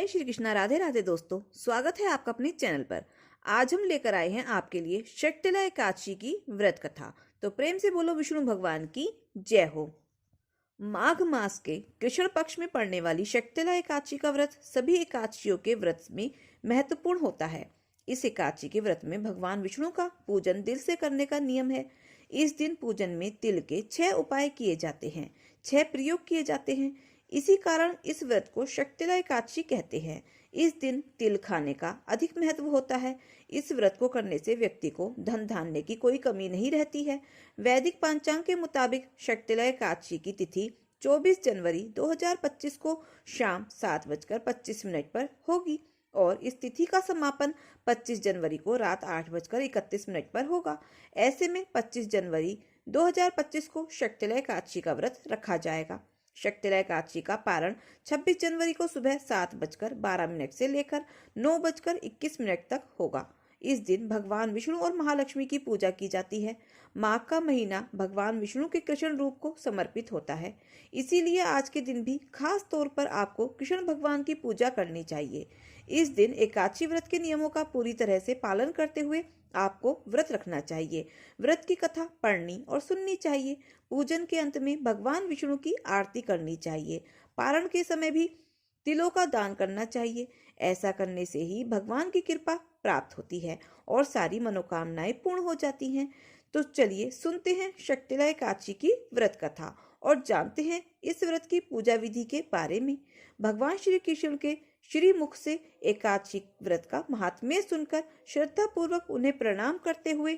जय श्री कृष्णा। राधे राधे दोस्तों, स्वागत है आपका अपने चैनल पर। आज हम लेकर आए हैं आपके लिए शक्तिला एकादशी की व्रत कथा। तो प्रेम से बोलो विष्णु भगवान की जय हो। माघ मास के कृष्ण पक्ष में पड़ने वाली शक्तिला एकादशी का व्रत सभी एकादशियों के व्रत में महत्वपूर्ण होता है। इस एकादशी के व्रत में भगवान विष्णु का पूजन दिल से करने का नियम है। इस दिन पूजन में तिल के 6 उपाय किए जाते हैं, 6 प्रयोग किए जाते हैं। इसी कारण इस व्रत को शक्तिला एकादशी कहते हैं। इस दिन तिल खाने का अधिक महत्व होता है। इस व्रत को करने से व्यक्ति को धन धान्य की कोई कमी नहीं रहती है। वैदिक पंचांग के मुताबिक शक्तिला एकादशी की तिथि 24 जनवरी 2025 को शाम 7:25 पर होगी और इस तिथि का समापन 25 जनवरी को रात 8:31 पर होगा। ऐसे में 25 जनवरी 2025 को शक्तिला एकादशी का व्रत रखा जाएगा। शक्तिला एकादशी का पारण 26 जनवरी को सुबह 7:12 से लेकर 9:21 तक होगा। इस दिन भगवान विष्णु और महालक्ष्मी की पूजा की जाती है। माघ का महीना भगवान विष्णु के कृष्ण रूप को समर्पित होता है, इसीलिए आज के दिन भी खास तौर पर आपको कृष्ण भगवान की पूजा करनी चाहिए। इस दिन एकादशी व्रत के नियमों का पूरी तरह से पालन करते हुए आपको व्रत रखना चाहिए। व्रत की कथा पढ़नी और सुननी चाहिए। पूजन के अंत में भगवान विष्णु की आरती करनी चाहिए। पारण के समय भी तिलों का दान करना चाहिए। ऐसा करने से ही भगवान की कृपा प्राप्त होती है और सारी मनोकामनाएं पूर्ण हो जाती हैं। तो चलिए सुनते हैं शक्तिला एकादशी की व्रत कथा और जानते हैं इस व्रत की पूजा विधि के बारे में। भगवान श्री कृष्ण के श्री मुख से एकादशी व्रत का महात्म्य सुनकर श्रद्धा पूर्वक उन्हें प्रणाम करते हुए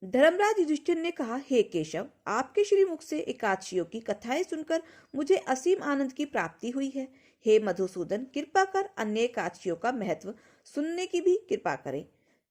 धर्मराज युधिष्ठिर ने कहा, हे केशव, आपके श्री मुख से एकादशियों की कथाएं सुनकर मुझे असीम आनंद की प्राप्ति हुई है। हे मधुसूदन, कृपा कर अन्य एकादशियों का महत्व सुनने की भी कृपा करें।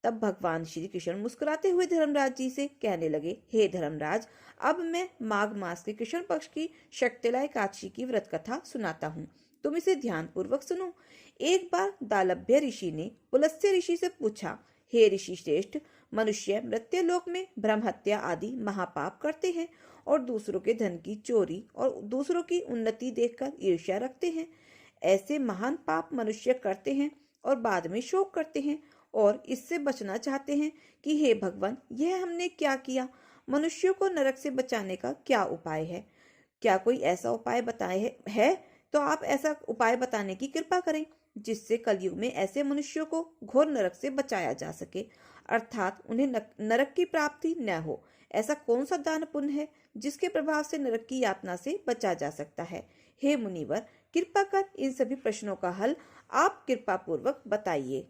तब भगवान श्री कृष्ण मुस्कुराते हुए धर्मराज जी से कहने लगे, हे धर्मराज, अब मैं माघ मास के कृष्ण पक्ष की शक्तिला एकादशी की व्रत कथा सुनाता हूँ। तुम इसे ध्यान पूर्वक सुनो। एक बार दालभ्य ऋषि ने पुलस्त्य ऋषि से पूछा, हे ऋषि श्रेष्ठ, मनुष्य मृत्युलोक में ब्रह्म हत्या आदि महापाप करते हैं और दूसरों के धन की चोरी और दूसरों की उन्नति देखकर ईर्ष्या रखते हैं। ऐसे महान पाप मनुष्य करते हैं और बाद में शोक करते हैं और इससे बचना चाहते हैं कि हे भगवान, यह हमने क्या किया? मनुष्यों को नरक से बचाने का क्या उपाय है? क्या कोई ऐसा उपाय बताए है? तो आप ऐसा उपाय बताने की कृपा करें जिससे कलयुग में ऐसे मनुष्यों को घोर नरक से बचाया जा सके, अर्थात उन्हें नरक की प्राप्ति न हो। ऐसा कौन सा दान पुण्य है जिसके प्रभाव से नरक की यातना से बचा जा सकता है? हे मुनिवर, कृपा कर इन सभी प्रश्नों का हल आप कृपा पूर्वक बताइए।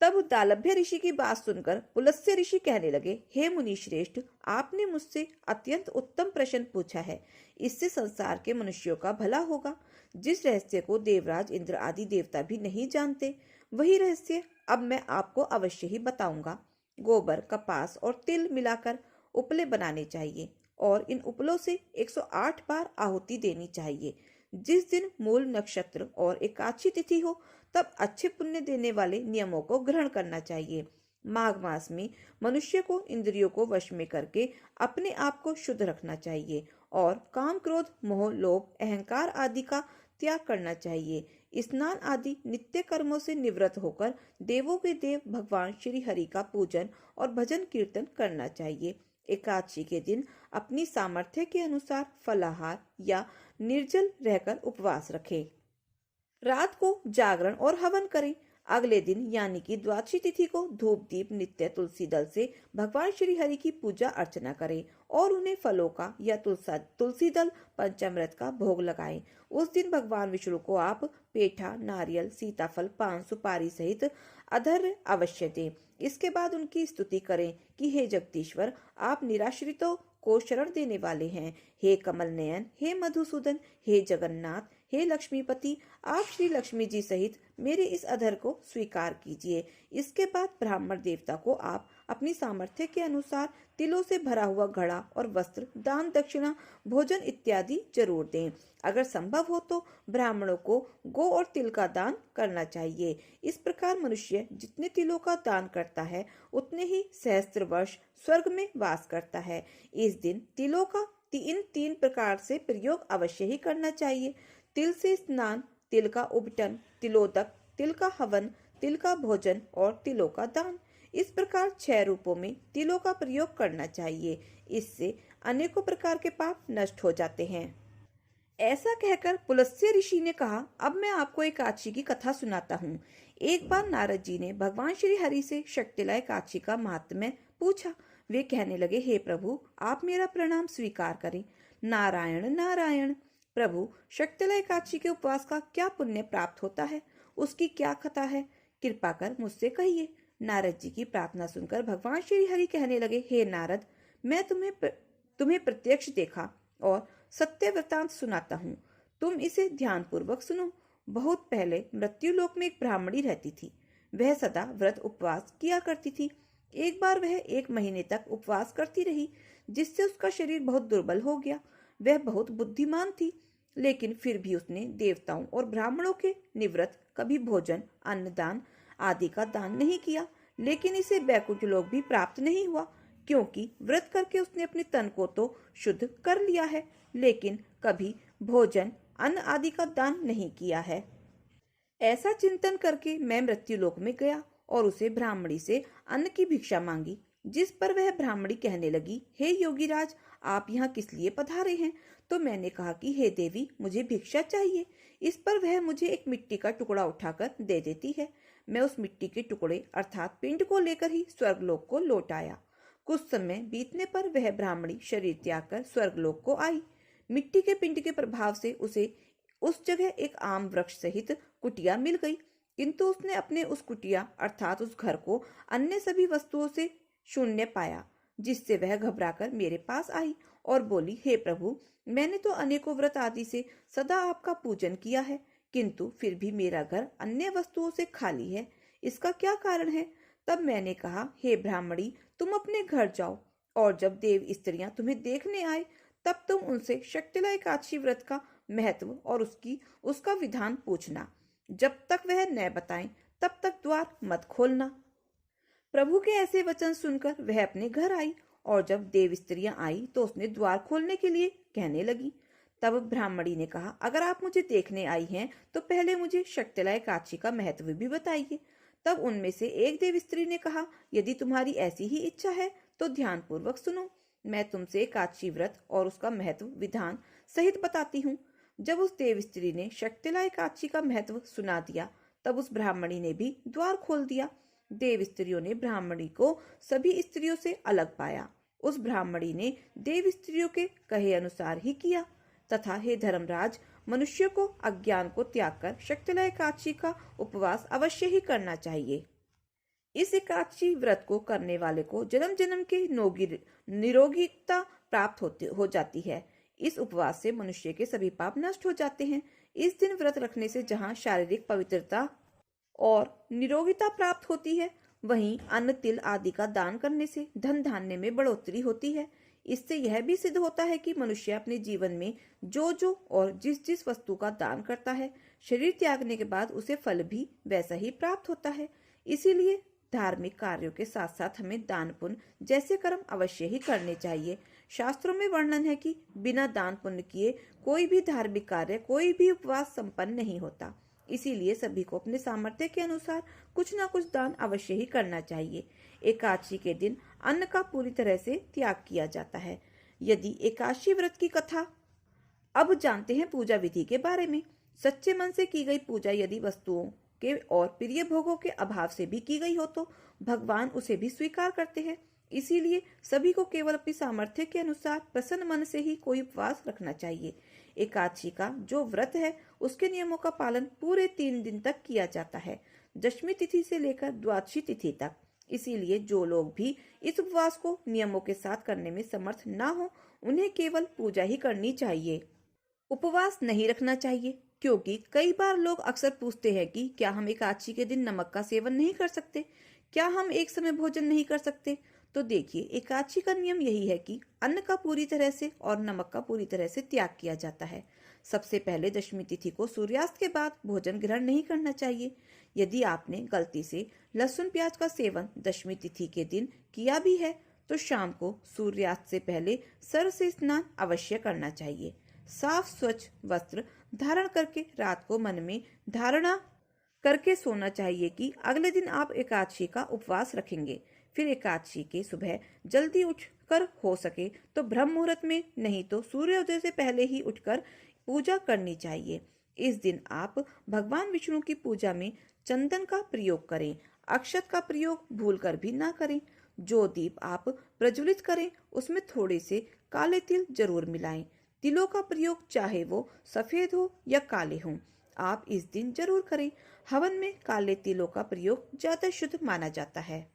तब दालभ्य ऋषि की बात सुनकर पुलस्त्य ऋषि कहने लगे, हे मुनि श्रेष्ठ, आपने मुझसे अत्यंत उत्तम प्रश्न पूछा है। इससे संसार के मनुष्यों का भला होगा। जिस रहस्य को देवराज इंद्र आदि देवता भी नहीं जानते, वही रहस्य अब मैं आपको अवश्य ही बताऊंगा। गोबर, कपास और तिल मिलाकर उपले बनाने चाहिए और इन उपलों से 108 बार आहुति देनी चाहिए। जिस दिन मूल नक्षत्र और एकादशी तिथि हो, तब अच्छे पुण्य देने वाले नियमों को ग्रहण करना चाहिए। माघ मास में मनुष्य को इंद्रियों को वश में करके अपने आप को शुद्ध रखना चाहिए और काम, क्रोध, मोह, लोभ, अहंकार आदि का त्याग करना चाहिए। स्नान आदि नित्य कर्मों से निवृत्त होकर देवों के देव भगवान श्री हरि का पूजन और भजन कीर्तन करना चाहिए। एकादशी के दिन अपनी सामर्थ्य के अनुसार फलाहार या निर्जल रहकर उपवास रखें। रात को जागरण और हवन करें। अगले दिन यानी कि द्वादशी तिथि को धूप दीप नित्य तुलसी दल से भगवान श्री हरि की पूजा अर्चना करें और उन्हें फलों का या तुलसी दल पंचामृत का भोग लगाएं। उस दिन भगवान विष्णु को आप पेठा, नारियल, सीताफल, पान, सुपारी सहित अधर्य अवश्य दें। इसके बाद उनकी स्तुति करें कि हे जगदीश्वर, आप निराश्रितों को शरण देने वाले हैं। हे कमल नयन, हे मधुसूदन, हे जगन्नाथ, हे लक्ष्मीपति, आप श्री लक्ष्मी जी सहित मेरे इस अधर को स्वीकार कीजिए। इसके बाद ब्राह्मण देवता को आप अपनी सामर्थ्य के अनुसार तिलों से भरा हुआ घड़ा और वस्त्र, दान, दक्षिणा, भोजन इत्यादि जरूर दें। अगर संभव हो तो ब्राह्मणों को गौ और तिल का दान करना चाहिए। इस प्रकार मनुष्य जितने तिलों का दान करता है, उतने ही सहस्त्र वर्ष स्वर्ग में वास करता है। इस दिन तिलों का इन 3 प्रकार से प्रयोग अवश्य ही करना चाहिए। तिल से स्नान तिल का उबटन, तिलोदक, तिल का हवन, तिल का भोजन और तिलों का दान। इस प्रकार 6 रूपों में तिलों का प्रयोग करना चाहिए। इससे अनेकों प्रकार के पाप नष्ट हो जाते हैं। ऐसा कहकर पुलस्त्य ऋषि ने कहा, अब मैं आपको एकादशी की कथा सुनाता हूँ। एक बार नारद जी ने भगवान श्री हरि से शक्तिला एकादशी का महात्म्य पूछा। वे कहने लगे, हे प्रभु, आप मेरा प्रणाम स्वीकार करें। नारायण नारायण। प्रभु, शक्तिला एकादशी के उपवास का क्या पुण्य प्राप्त होता है? उसकी क्या कथा है? कृपा कर मुझसे कहिए। नारद जी की प्रार्थना सुनकर भगवान श्री हरि कहने लगे, हे नारद, मैं तुम्हें प्रत्यक्ष देखा और सत्य वृतांत सुनाता हूँ। तुम इसे ध्यान पूर्वक सुनो। बहुत पहले मृत्यु लोक में एक ब्राह्मणी रहती थी। वह सदा व्रत उपवास किया करती थी। एक बार वह 1 महीने तक उपवास करती रही, जिससे उसका शरीर बहुत दुर्बल हो गया। वह बहुत बुद्धिमान थी, लेकिन फिर भी उसने देवताओं और ब्राह्मणों के निवृत्त कभी भोजन, अन्नदान आदि का दान नहीं किया। लेकिन इसे बैकुंठ लोक भी प्राप्त नहीं हुआ, क्योंकि व्रत करके उसने अपने तन को तो शुद्ध कर लिया है, लेकिन कभी भोजन, अन्न आदि का दान नहीं किया है। ऐसा चिंतन करके मैं मृत्यु लोक में गया और उसे ब्राह्मणी से अन्न की भिक्षा मांगी, जिस पर वह ब्राह्मणी कहने लगी, हे योगीराज, आप यहाँ किस लिए पधारे हैं? तो मैंने कहा कि हे देवी, मुझे भिक्षा चाहिए। इस पर वह मुझे एक मिट्टी का टुकड़ा उठाकर दे देती है। मैं उस मिट्टी के टुकड़े अर्थात पिंड को लेकर ही स्वर्गलोक को लौट आया। कुछ समय बीतने पर वह ब्राह्मणी शरीर त्याग कर स्वर्गलोक को आई। मिट्टी के पिंड के प्रभाव से उसे उस जगह एक आम वृक्ष सहित कुटिया मिल गई, किंतु उसने अपने उस कुटिया अर्थात उस घर को अन्य सभी वस्तुओं से शून्य पाया, जिससे वह घबराकर मेरे पास आई और बोली, हे प्रभु, मैंने तो अनेकों व्रत आदि से सदा आपका पूजन किया है, किंतु फिर भी मेरा घर अन्य वस्तुओं से खाली है। इसका क्या कारण है? तब मैंने कहा, हे ब्राह्मणी, तुम अपने घर जाओ और जब देव स्त्रियां तुम्हें देखने आए तब तुम उनसे शक्तिला एकादशी व्रत का महत्व और उसका विधान पूछना। जब तक वह न बताएं तब तक द्वार मत खोलना। प्रभु के ऐसे वचन सुनकर वह अपने घर आई और जब देव स्त्रियां आई तो उसने द्वार खोलने के लिए कहने लगी। तब ब्राह्मणी ने कहा, अगर आप मुझे देखने आई हैं तो पहले मुझे शक्तिला एकादशी का महत्व भी बताइए। तब उनमें से एक देव स्त्री ने कहा, यदि तुम्हारी ऐसी ही इच्छा है तो ध्यान पूर्वक सुनो। मैं तुमसे एकादशी व्रत और उसका महत्व विधान सहित बताती हूँ। जब उस देव स्त्री ने शक्तिला एकादशी का महत्व सुना दिया तब उस ब्राह्मणी ने भी द्वार खोल दिया। देव स्त्रियों ने ब्राह्मणी को सभी स्त्रियों से अलग पाया। उस ब्राह्मणी ने देव स्त्रियों के कहे अनुसार ही किया तथा हे धर्मराज, मनुष्य को अज्ञान को त्याग कर शक्तिला एकादशी का उपवास अवश्य ही करना चाहिए। इस एकादशी व्रत को करने वाले को जन्म जन्म के निरोगिता प्राप्त हो जाती है। इस उपवास से मनुष्य के सभी पाप नष्ट हो जाते हैं। इस दिन व्रत रखने से जहाँ शारीरिक पवित्रता और निरोगिता प्राप्त होती है, वहीं अन्न, तिल आदि का दान करने से धन धान्य में बढ़ोतरी होती है। इससे यह भी सिद्ध होता है कि मनुष्य अपने जीवन में जो और जिस जिस वस्तु का दान करता है, शरीर त्यागने के बाद उसे फल भी वैसा ही प्राप्त होता है। इसीलिए धार्मिक कार्यों के साथ साथ हमें दान पुण्य जैसे कर्म अवश्य ही करने चाहिए। शास्त्रों में वर्णन है कि बिना दान पुण्य किए कोई भी धार्मिक कार्य, कोई भी उपवास संपन्न नहीं होता। इसीलिए सभी को अपने सामर्थ्य के अनुसार कुछ न कुछ दान अवश्य ही करना चाहिए। एकादशी के दिन अन्न का पूरी तरह से त्याग किया जाता है। यदि एकादशी व्रत की कथा अब जानते हैं पूजा विधि के बारे में। सच्चे मन से की गई पूजा यदि वस्तुओं के और प्रिय भोगों के अभाव से भी की गई हो तो भगवान उसे भी स्वीकार करते हैं। इसीलिए सभी को केवल अपनी सामर्थ्य के अनुसार प्रसन्न मन से ही कोई उपवास रखना चाहिए। एकादशी का जो व्रत है उसके नियमों का पालन पूरे 3 दिन तक किया जाता है, दशमी तिथि से लेकर द्वादशी तिथि तक। इसीलिए जो लोग भी इस उपवास को नियमों के साथ करने में समर्थ ना हो, उन्हें केवल पूजा ही करनी चाहिए। उपवास नहीं रखना चाहिए, क्योंकि कई बार लोग अक्सर पूछते हैं कि क्या हम एकादशी के दिन नमक का सेवन नहीं कर सकते, क्या हम एक समय भोजन नहीं कर सकते। तो देखिए, एकादशी का नियम यही है कि अन्न का पूरी तरह से और नमक का पूरी तरह से त्याग किया जाता है। सबसे पहले दशमी तिथि को सूर्यास्त के बाद भोजन ग्रहण नहीं करना चाहिए। यदि आपने गलती से लहसुन प्याज का सेवन दशमी तिथि के दिन किया भी है तो शाम को सूर्यास्त से पहले सर्व से स्नान अवश्य करना चाहिए। साफ स्वच्छ वस्त्र धारण करके रात को मन में धारणा करके सोना चाहिए कि अगले दिन आप एकादशी का उपवास रखेंगे। फिर एकादशी के सुबह जल्दी उठकर हो सके तो ब्रह्म मुहूर्त में, नहीं तो सूर्योदय से पहले ही उठकर पूजा करनी चाहिए। इस दिन आप भगवान विष्णु की पूजा में चंदन का प्रयोग करें। अक्षत का प्रयोग भूलकर भी ना करें। जो दीप आप प्रज्वलित करें उसमें थोड़े से काले तिल जरूर मिलाएं। तिलों का प्रयोग चाहे वो सफेद हो या काले हों, आप इस दिन जरूर करें। हवन में काले तिलों का प्रयोग ज्यादा शुद्ध माना जाता है,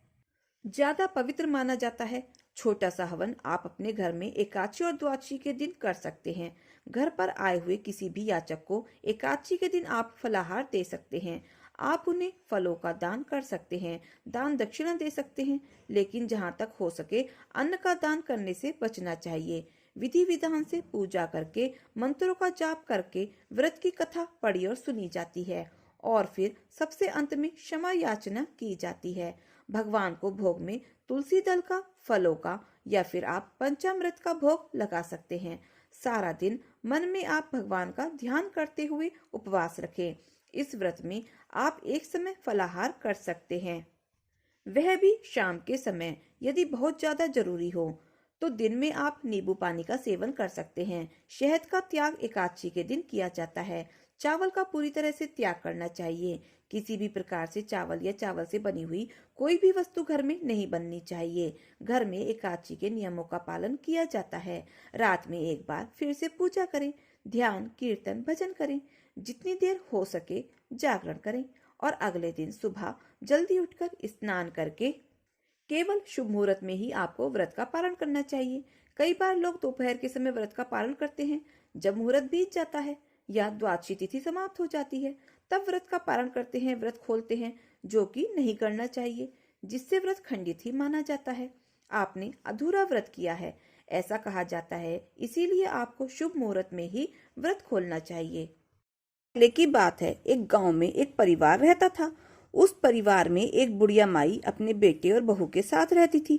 ज्यादा पवित्र माना जाता है। छोटा सा हवन आप अपने घर में एकादशी और द्वादशी के दिन कर सकते हैं। घर पर आए हुए किसी भी याचक को एकादशी के दिन आप फलाहार दे सकते हैं। आप उन्हें फलों का दान कर सकते हैं, दान दक्षिणा दे सकते हैं, लेकिन जहां तक हो सके अन्न का दान करने से बचना चाहिए। विधि विधान से पूजा करके, मंत्रों का जाप करके व्रत की कथा पढ़ी और सुनी जाती है और फिर सबसे अंत में क्षमा याचना की जाती है। भगवान को भोग में तुलसी दल का, फलों का या फिर आप पंचामृत का भोग लगा सकते हैं। सारा दिन मन में आप भगवान का ध्यान करते हुए उपवास रखें। इस व्रत में आप एक समय फलाहार कर सकते हैं, वह भी शाम के समय। यदि बहुत ज्यादा जरूरी हो तो दिन में आप नींबू पानी का सेवन कर सकते हैं। शहद का त्याग एकादशी के दिन किया जाता है। चावल का पूरी तरह से त्याग करना चाहिए। किसी भी प्रकार से चावल या चावल से बनी हुई कोई भी वस्तु घर में नहीं बननी चाहिए। घर में एकादशी के नियमों का पालन किया जाता है। रात में एक बार फिर से पूजा करें, ध्यान, कीर्तन, भजन करें। जितनी देर हो सके जागरण करें और अगले दिन सुबह जल्दी उठकर स्नान करके केवल शुभ मुहूर्त में ही आपको व्रत का पालन करना चाहिए। कई बार लोग दोपहर के समय व्रत का पालन करते हैं। जब मुहूर्त बीत जाता है या द्वादशी तिथि समाप्त हो जाती है तब व्रत का पालन करते हैं, व्रत खोलते हैं, जो कि नहीं करना चाहिए, जिससे व्रत खंडित ही माना जाता है। आपने अधूरा व्रत किया है ऐसा कहा जाता है। इसीलिए आपको शुभ मुहूर्त में ही व्रत खोलना चाहिए। पहले की बात है, एक गांव में एक परिवार रहता था। उस परिवार में एक बुढ़िया माई अपने बेटे और बहू के साथ रहती थी।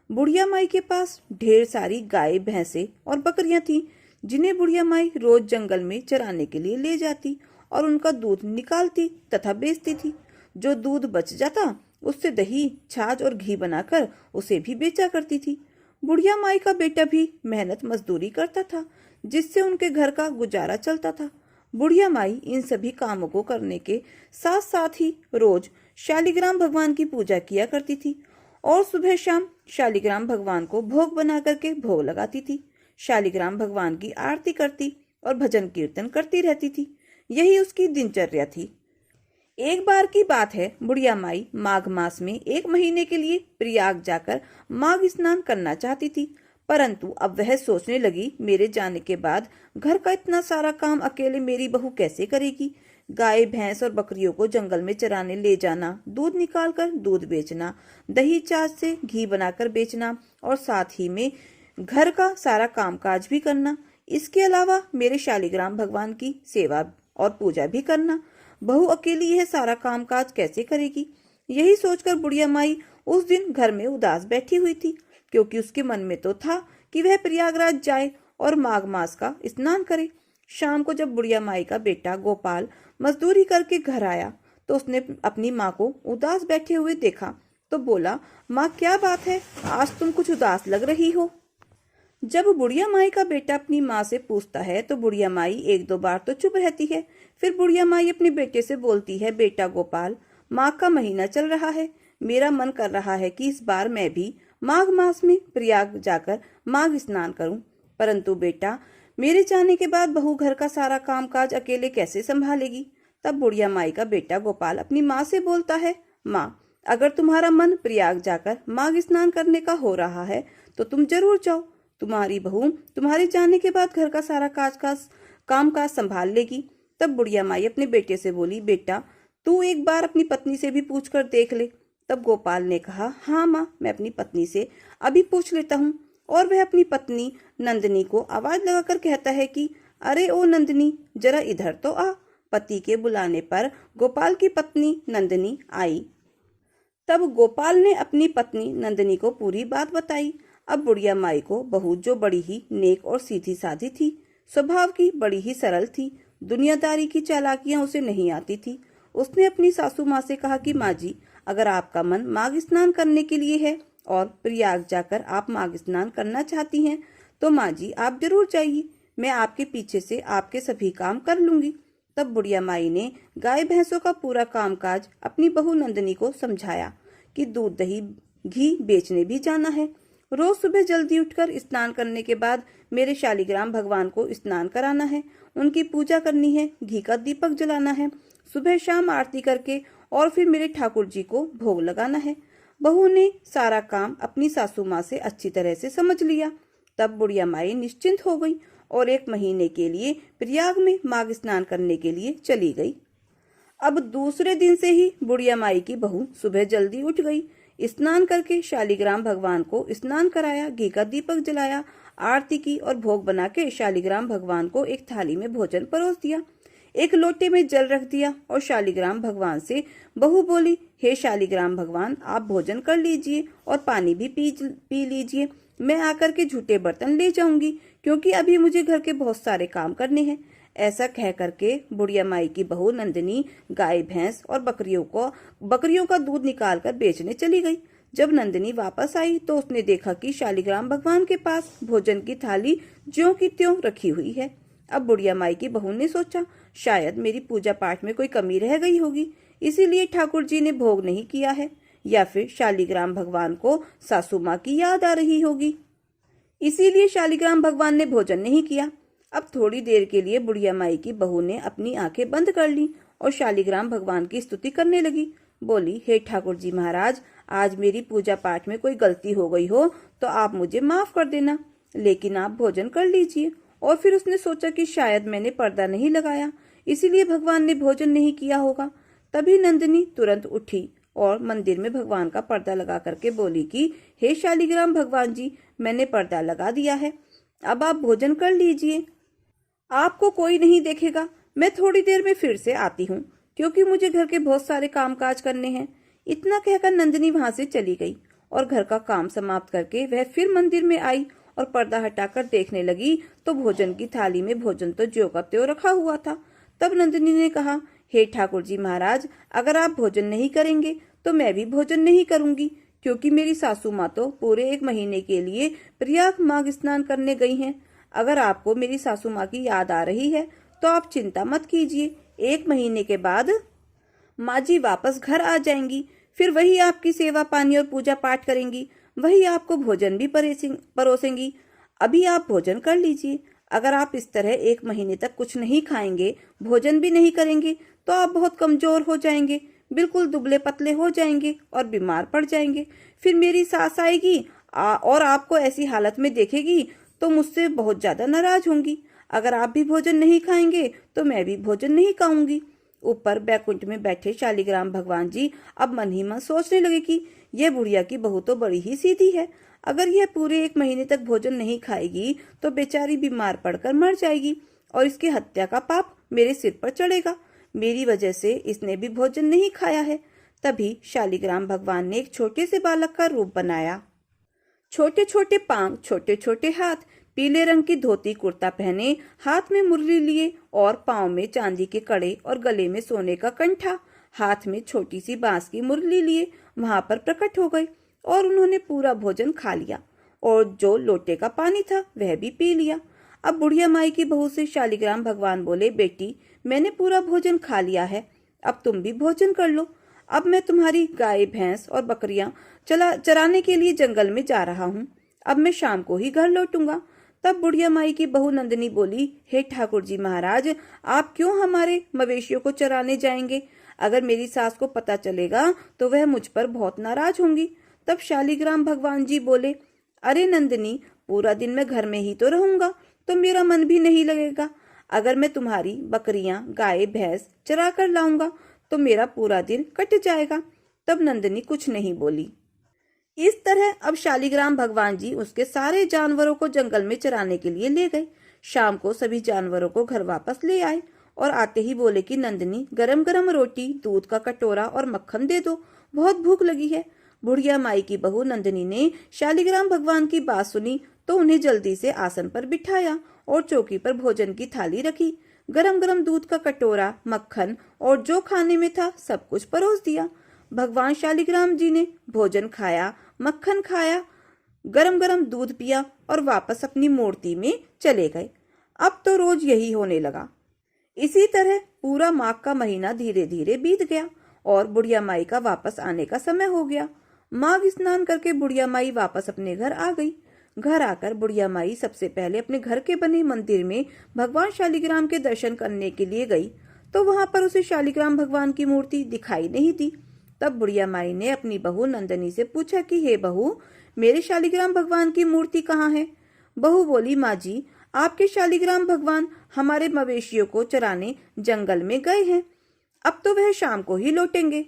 बुढ़िया माई के पास ढेर सारी गाय, भैंसे और बकरियां थीं, जिन्हें बुढ़िया माई रोज जंगल में चराने के लिए ले जाती और उनका दूध निकालती तथा बेचती थी। जो दूध बच जाता उससे दही, छाछ और घी बनाकर उसे भी बेचा करती थी। बुढ़िया माई का बेटा भी मेहनत मजदूरी करता था, जिससे उनके घर का गुजारा चलता था। बुढ़िया माई इन सभी कामों को करने के साथ साथ ही रोज शालिग्राम भगवान की पूजा किया करती थी और सुबह शाम शालिग्राम भगवान को भोग बना करके भोग लगाती थी। शालिग्राम भगवान की आरती करती और भजन कीर्तन करती रहती थी। यही उसकी दिनचर्या थी। एक बार की बात है, बुढ़िया माई माघ मास में 1 महीने के लिए प्रयाग जाकर माघ स्नान करना चाहती थी, परंतु अब वह सोचने लगी, मेरे जाने के बाद घर का इतना सारा काम अकेले मेरी बहू कैसे करेगी। गाय, भैंस और बकरियों को जंगल में चराने ले जाना, दूध निकालकर दूध बेचना, दही, छाछ से घी बनाकर बेचना और साथ ही में घर का सारा कामकाज भी करना। इसके अलावा मेरे शालिग्राम भगवान की सेवा और पूजा भी करना। बहू अकेली यह सारा कामकाज कैसे करेगी। यही सोचकर बुढ़िया माई उस दिन घर में उदास बैठी हुई थी, क्योंकि उसके मन में तो था कि वह प्रयागराज जाए और माघ मास का स्नान करे। शाम को जब बुढ़िया माई का बेटा गोपाल मजदूरी करके घर आया तो उसने अपनी माँ को उदास बैठे हुए देखा तो बोला, माँ क्या बात है, आज तुम कुछ उदास लग रही हो। जब बुढ़िया माई का बेटा अपनी माँ से पूछता है तो बुढ़िया माई 1-2 बार तो चुप रहती है। फिर बुढ़िया माई अपने बेटे से बोलती है, बेटा गोपाल, माघ का महीना चल रहा है, मेरा मन कर रहा है कि इस बार मैं भी माघ मास में प्रयाग जाकर माघ स्नान करूं, परंतु बेटा मेरे जाने के बाद बहू घर का सारा कामकाज अकेले कैसे संभालेगी। तब बुढ़िया माई का बेटा गोपाल अपनी माँ से बोलता है, माँ अगर तुम्हारा मन प्रयाग जाकर माघ स्नान करने का हो रहा है तो तुम जरूर जाओ। तुम्हारी बहू तुम्हारे जाने के बाद घर का सारा कामकाज संभाल लेगी। तब बुढ़िया माई अपने बेटे से बोली, बेटा तू एक बार अपनी पत्नी से भी पूछकर देख ले। तब गोपाल ने कहा, हाँ माँ, मैं अपनी पत्नी से अभी पूछ लेता हूँ। और वह अपनी पत्नी नंदिनी को आवाज लगाकर कहता है कि अरे ओ नंदिनी, जरा इधर तो आ। पति के बुलाने पर गोपाल की पत्नी नंदिनी आई। तब गोपाल ने अपनी पत्नी नंदिनी को पूरी बात बताई। अब बुढ़िया माई को बहू, जो बड़ी ही नेक और सीधी साधी थी, स्वभाव की बड़ी ही सरल थी, दुनियादारी की चालाकियां उसे नहीं आती थी। उसने अपनी सासू माँ से कहा कि माँ जी, अगर आपका मन माघ स्नान करने के लिए है और प्रयाग जाकर आप माघ स्नान करना चाहती हैं तो माँ जी आप जरूर जाइए, मैं आपके पीछे से आपके सभी काम कर लूंगी। तब बुढ़िया माई ने गाय भैंसों का पूरा कामकाज अपनी बहू नंदिनी को समझाया कि दूध दही घी बेचने भी जाना है। रोज सुबह जल्दी उठकर स्नान करने के बाद मेरे शालिग्राम भगवान को स्नान कराना है, उनकी पूजा करनी है, घी का दीपक जलाना है, सुबह शाम आरती करके और फिर मेरे ठाकुर जी को भोग लगाना है। बहू ने सारा काम अपनी सासू माँ से अच्छी तरह से समझ लिया। तब बुढ़िया माई निश्चिंत हो गई और 1 महीने के लिए प्रयाग में माघ स्नान करने के लिए चली गई। अब दूसरे दिन से ही बुढ़िया माई की बहू सुबह जल्दी उठ गई, स्नान करके शालिग्राम भगवान को स्नान कराया, घी का दीपक जलाया, आरती की और भोग बना के शालिग्राम भगवान को एक थाली में भोजन परोस दिया। एक लोटे में जल रख दिया और शालिग्राम भगवान से बहू बोली, हे शालिग्राम भगवान, आप भोजन कर लीजिए और पानी भी पी लीजिए, मैं आकर के झूठे बर्तन ले जाऊंगी क्योंकि अभी मुझे घर के बहुत सारे काम करने हैं। ऐसा कह करके बुढ़िया माई की बहू नंदिनी गाय भैंस और बकरियों का दूध निकाल कर बेचने चली गई। जब नंदिनी वापस आई तो उसने देखा कि शालिग्राम भगवान के पास भोजन की थाली ज्यों की त्यों रखी हुई है। अब बुढ़िया माई की बहू ने सोचा, शायद मेरी पूजा पाठ में कोई कमी रह गई होगी, इसीलिए ठाकुर जी ने भोग नहीं किया है, या फिर शालिग्राम भगवान को सासू माँ की याद आ रही होगी, इसीलिए शालिग्राम भगवान ने भोजन नहीं किया। अब थोड़ी देर के लिए बुढ़िया माई की बहू ने अपनी आंखें बंद कर ली और शालिग्राम भगवान की स्तुति करने लगी। बोली, हे ठाकुर जी महाराज, आज मेरी पूजा पाठ में कोई गलती हो गई हो तो आप मुझे माफ कर देना, लेकिन आप भोजन कर लीजिए। और फिर उसने सोचा कि शायद मैंने पर्दा नहीं लगाया, इसीलिए भगवान ने भोजन नहीं किया होगा। तभी नंदिनी तुरंत उठी और मंदिर में भगवान का पर्दा लगा करके बोली कि हे शालिग्राम भगवान जी, मैंने पर्दा लगा दिया है, अब आप भोजन कर लीजिए, आपको कोई नहीं देखेगा, मैं थोड़ी देर में फिर से आती हूँ क्योंकि मुझे घर के बहुत सारे कामकाज करने हैं। इतना कहकर नंदिनी वहां से चली गई और घर का काम समाप्त करके वह फिर मंदिर में आई और पर्दा हटाकर देखने लगी तो भोजन की थाली में भोजन तो ज्यों का त्यों रखा हुआ था। तब नंदिनी ने कहा, हे ठाकुर जी महाराज, अगर आप भोजन नहीं करेंगे तो मैं भी भोजन नहीं करूंगी क्योंकि मेरी सासू माँ तो पूरे 1 महीने के लिए प्रयाग माघ स्नान करने गई हैं। अगर आपको मेरी सासू माँ की याद आ रही है तो आप चिंता मत कीजिए, 1 महीने के बाद माँ जी वापस घर आ जाएंगी, फिर वही आपकी सेवा पानी और पूजा पाठ करेंगी, वही आपको भोजन भी परोसेंगी। अभी आप भोजन कर लीजिए। अगर आप इस तरह 1 महीने तक कुछ नहीं खाएंगे, भोजन भी नहीं करेंगे तो आप बहुत कमजोर हो जाएंगे, बिल्कुल दुबले पतले हो जाएंगे और बीमार पड़ जाएंगे। फिर मेरी सास आएगी और आपको ऐसी हालत में देखेगी तो मुझसे बहुत ज्यादा नाराज होंगी। अगर आप भी भोजन नहीं खाएंगे तो मैं भी भोजन नहीं खाऊंगी। ऊपर बैकुंठ में बैठे शालिग्राम भगवान जी अब मन ही मन सोचने लगे कि यह बुढ़िया की बहू तो बड़ी ही सीधी है, अगर यह पूरे 1 महीने तक भोजन नहीं खाएगी तो बेचारी बीमार पड़कर मर जाएगी और इसकी हत्या का पाप मेरे सिर पर चढ़ेगा, मेरी वजह से इसने भी भोजन नहीं खाया है। तभी शालिग्राम भगवान ने एक छोटे से बालक का रूप बनाया, छोटे छोटे पांव, छोटे छोटे हाथ, पीले रंग की धोती कुर्ता पहने, हाथ में मुरली लिए और पांव में चांदी के कड़े और गले में सोने का कंठा, हाथ में छोटी सी बांस की मुरली लिए वहां पर प्रकट हो गए और उन्होंने पूरा भोजन खा लिया और जो लोटे का पानी था वह भी पी लिया। अब बुढ़िया माई की बहू से शालिग्राम भगवान बोले, बेटी, मैंने पूरा भोजन खा लिया है, अब तुम भी भोजन कर लो। अब मैं तुम्हारी गाय भैंस और बकरियां चराने के लिए जंगल में जा रहा हूँ, अब मैं शाम को ही घर लौटूंगा। तब बुढ़िया माई की बहू नंदिनी बोली, हे ठाकुर जी महाराज, आप क्यों हमारे मवेशियों को चराने जाएंगे? अगर मेरी सास को पता चलेगा तो वह मुझ पर बहुत नाराज होंगी। तब शालिग्राम भगवान जी बोले, अरे नंदिनी, पूरा दिन मैं घर में ही तो रहूंगा तो मेरा मन भी नहीं लगेगा। अगर मैं तुम्हारी बकरियां गाय भैंस चरा कर लाऊंगा तो मेरा पूरा दिन कट जाएगा। तब नंदिनी कुछ नहीं बोली। इस तरह अब शालिग्राम भगवान जी उसके सारे जानवरों को जंगल में चराने के लिए ले गए। शाम को सभी जानवरों को घर वापस ले आए और आते ही बोले कि नंदिनी, गरम गरम रोटी, दूध का कटोरा और मक्खन दे दो, बहुत भूख लगी है। बुढ़िया माई की बहू नंदिनी ने शालिग्राम भगवान की बात सुनी तो उन्हें जल्दी से आसन पर बिठाया और चौकी पर भोजन की थाली रखी। गरम गरम दूध का कटोरा, मक्खन और जो खाने में था सब कुछ परोस दिया। भगवान शालिग्राम जी ने भोजन खाया, मक्खन खाया, गरम गरम दूध पिया और वापस अपनी मूर्ति में चले गए। अब तो रोज यही होने लगा। इसी तरह पूरा माघ का महीना धीरे धीरे बीत गया और बुढ़िया माई का वापस आने का समय हो गया। माघ स्नान करके बुढ़िया माई वापस अपने घर आ गई। घर आकर बुढ़िया माई सबसे पहले अपने घर के बने मंदिर में भगवान शालिग्राम के दर्शन करने के लिए गई, तो वहां पर उसे शालिग्राम भगवान की मूर्ति दिखाई नहीं दी। तब बुढ़िया माई ने अपनी बहू नंदनी से पूछा कि हे बहू, मेरे शालिग्राम भगवान की मूर्ति कहाँ है? बहू बोली, माँ जी, आपके शालिग्राम भगवान हमारे मवेशियों को चराने जंगल में गए हैं, अब तो वह शाम को ही लौटेंगे।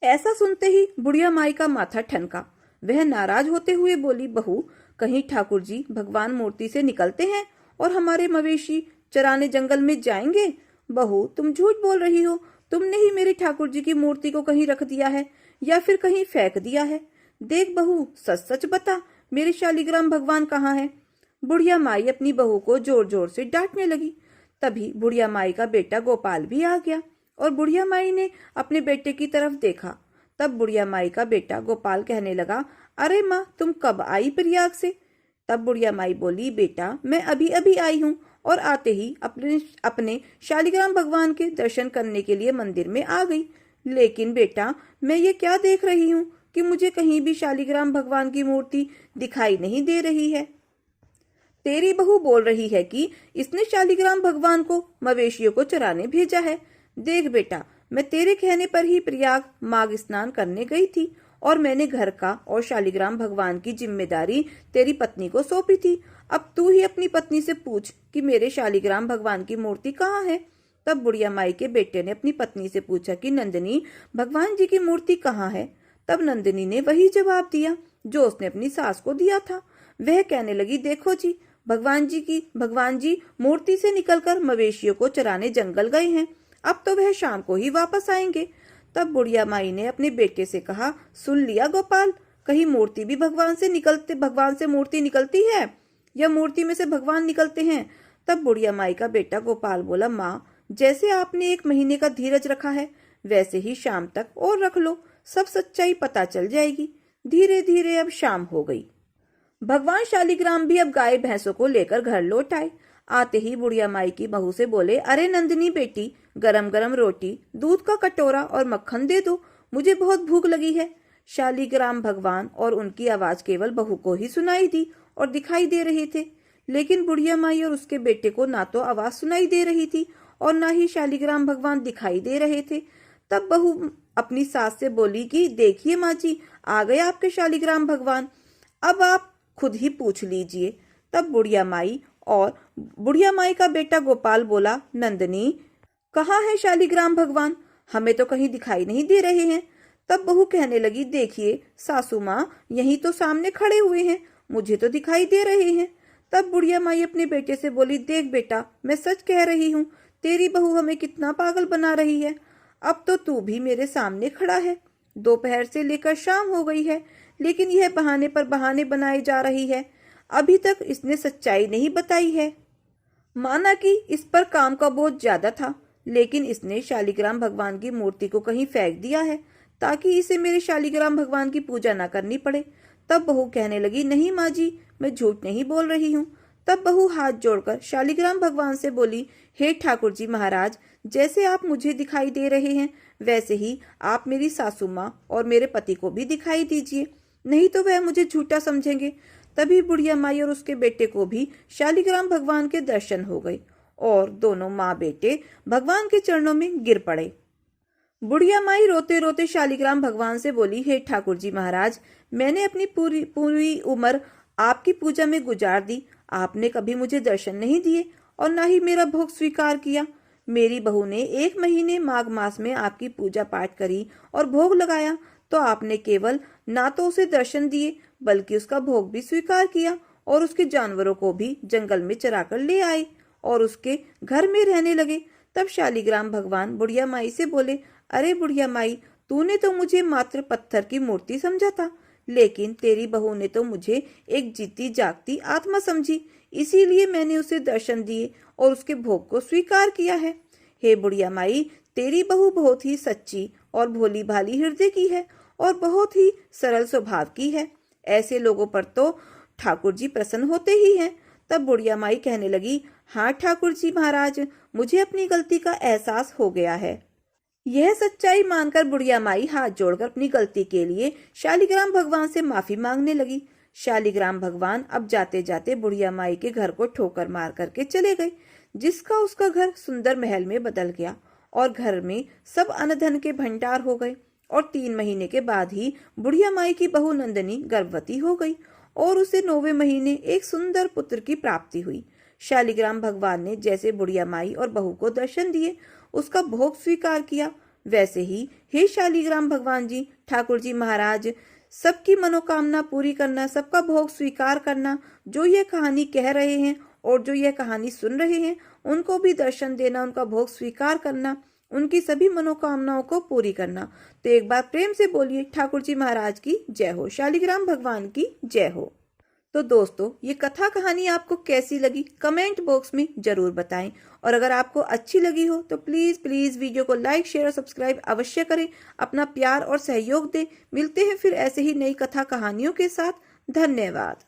ऐसा सुनते ही बुढ़िया माई का माथा ठनका। वह नाराज होते हुए बोली, बहू, कहीं ठाकुर जी भगवान मूर्ति से निकलते हैं और हमारे मवेशी चराने जंगल में जाएंगे? बहू, तुम झूठ बोल रही हो। तुमने ही मेरे ठाकुर जी की मूर्ति को कहीं रख दिया है या फिर कहीं फेंक दिया है। देख बहू, सच सच बता, मेरे शालिग्राम भगवान कहाँ है? बुढ़िया माई अपनी बहू को जोर जोर से डांटने लगी। तभी बुढ़िया माई का बेटा गोपाल भी आ गया और बुढ़िया माई ने अपने बेटे की तरफ देखा। तब बुढ़िया माई का बेटा गोपाल कहने लगा, अरे माँ, तुम कब आई प्रयाग से? तब बुढ़िया माई बोली, बेटा, मैं अभी अभी आई हूँ और आते ही अपने शालिग्राम भगवान के दर्शन करने के लिए मंदिर में आ गई। लेकिन बेटा, मैं ये क्या देख रही हूँ कि मुझे कहीं भी शालिग्राम भगवान की मूर्ति दिखाई नहीं दे रही है। तेरी बहू बोल रही है कि इसने शालिग्राम भगवान को मवेशियों को चराने भेजा है। देख बेटा, मैं तेरे कहने पर ही प्रयाग माघ स्नान करने गई थी और मैंने घर का और शालिग्राम भगवान की जिम्मेदारी तेरी पत्नी को सौंपी थी। अब तू ही अपनी पत्नी से पूछ कि मेरे शालिग्राम भगवान की मूर्ति कहाँ है। तब बुढ़िया माई के बेटे ने अपनी पत्नी से पूछा कि नंदिनी, भगवान जी की मूर्ति कहाँ है? तब नंदिनी ने वही जवाब दिया जो उसने अपनी सास को दिया था। वह कहने लगी, देखो जी, भगवान जी मूर्ति से निकलकर मवेशियों को चराने जंगल गए हैं, अब तो वह शाम को ही वापस आएंगे। तब बुढ़िया माई ने अपने बेटे से कहा, सुन लिया गोपाल, कहीं मूर्ति भी भगवान से मूर्ति निकलती है या मूर्ति में से भगवान निकलते हैं? तब बुढ़िया माई का बेटा गोपाल बोला, माँ, जैसे आपने 1 महीने का धीरज रखा है वैसे ही शाम तक और रख लो, सब सच्चाई पता चल जाएगी। धीरे धीरे अब शाम हो गई। भगवान शालिग्राम भी अब गाय भैंसों को लेकर घर लौट आए। आते ही बुढ़िया माई की बहू से बोले, अरे नंदिनी बेटी, गरम गरम रोटी, दूध का कटोरा और मक्खन दे दो, मुझे बहुत भूख लगी है। शालिग्राम भगवान और उनकी आवाज केवल बहू को ही सुनाई दी और दिखाई दे रहे थे, लेकिन बुढ़िया माई और उसके बेटे को ना तो आवाज सुनाई दे रही थी और ना ही शालिग्राम भगवान दिखाई दे रहे थे। तब बहू अपनी सास से बोली कि देखिए माँ जी, आ गए आपके शालिग्राम भगवान, अब आप खुद ही पूछ लीजिए। तब बुढ़िया माई का बेटा गोपाल बोला, नंदिनी, कहाँ है शालिग्राम भगवान? हमें तो कहीं दिखाई नहीं दे रहे हैं। तब बहू कहने लगी, देखिए सासू माँ, यहीं तो सामने खड़े हुए हैं, मुझे तो दिखाई दे रहे हैं। तब बुढ़िया माई अपने बेटे से बोली, देख बेटा, मैं सच कह रही हूँ, तेरी बहू हमें कितना पागल बना रही है। अब तो तू भी मेरे सामने खड़ा है, दोपहर से लेकर शाम हो गई है, लेकिन यह बहाने पर बहाने बनाए जा रही है। अभी तक इसने सच्चाई नहीं बताई है। माना कि इस पर काम का बोझ ज्यादा था, लेकिन इसने शालिग्राम भगवान की मूर्ति को कहीं फेंक दिया है ताकि इसे मेरे शालिग्राम भगवान की पूजा न करनी पड़े। तब बहू कहने लगी, नहीं माँ जी, मैं झूठ नहीं बोल रही हूँ। तब बहू हाथ जोड़कर शालिग्राम भगवान से बोली, हे ठाकुर जी महाराज, जैसे आप मुझे दिखाई दे रहे हैं वैसे ही आप मेरी सासू माँ और मेरे पति को भी दिखाई दीजिए, नहीं तो वह मुझे झूठा समझेंगे। तभी बुढ़िया माई और उसके बेटे को भी शालिग्राम भगवान के दर्शन हो गए और दोनों माँ बेटे भगवान के चरणों में गिर पड़े। बुढ़िया माई रोते रोते शालिग्राम भगवान से बोली, हे ठाकुर जी महाराज, मैंने अपनी पूरी उम्र आपकी पूजा में गुजार दी, आपने कभी मुझे दर्शन नहीं दिए और न ही मेरा भोग स्वीकार किया। मेरी बहू ने 1 महीने माघ मास में आपकी पूजा पाठ करी और भोग लगाया, तो आपने केवल ना तो उसे दर्शन दिए बल्कि उसका भोग भी स्वीकार किया और उसके जानवरों को भी जंगल में चराकर ले आए और उसके घर में रहने लगे। तब शालिग्राम भगवान बुढ़िया माई से बोले, अरे बुढ़िया माई, तूने तो मुझे मात्र पत्थर की मूर्ति समझा था, लेकिन तेरी बहू ने तो मुझे एक जीती जागती आत्मा समझी, इसीलिए मैंने उसे दर्शन दिए और उसके भोग को स्वीकार किया है। हे बुढ़िया माई, तेरी बहू बहुत ही सच्ची और भोली भाली हृदय की है और बहुत ही सरल स्वभाव की है। ऐसे लोगों पर तो ठाकुर जी प्रसन्न होते ही हैं। तब बुढ़िया माई कहने लगी, हाँ ठाकुर जी महाराज, मुझे अपनी गलती का एहसास हो गया है। यह सच्चाई मानकर बुढ़िया माई हाथ जोड़कर अपनी गलती के लिए शालिग्राम भगवान से माफी मांगने लगी। शालिग्राम भगवान अब जाते जाते बुढ़िया माई के घर को ठोकर मार करके चले गए, जिसका उसका घर सुंदर महल में बदल गया और घर में सब अन्न धन के भंडार हो गए। और 3 महीने के बाद ही बुढ़िया माई की बहू नंदनी गर्भवती हो गई और उसे 9वें महीने एक सुंदर पुत्र की प्राप्ति हुई। शालिग्राम भगवान ने जैसे बुढ़िया माई और बहू को दर्शन दिए, उसका भोग स्वीकार किया, वैसे ही हे शालिग्राम भगवान जी, ठाकुर जी महाराज, सबकी मनोकामना पूरी करना, सबका भोग स्वीकार करना, जो यह कहानी कह रहे हैं और जो यह कहानी सुन रहे हैं उनको भी दर्शन देना, उनका भोग स्वीकार करना, उनकी सभी मनोकामनाओं को पूरी करना। तो एक बार प्रेम से बोलिए, ठाकुर जी महाराज की जय हो, शालिग्राम भगवान की जय हो। तो दोस्तों, ये कथा कहानी आपको कैसी लगी कमेंट बॉक्स में जरूर बताएं, और अगर आपको अच्छी लगी हो तो प्लीज प्लीज वीडियो को लाइक शेयर और सब्सक्राइब अवश्य करें, अपना प्यार और सहयोग दें। मिलते हैं फिर ऐसे ही नई कथा कहानियों के साथ। धन्यवाद।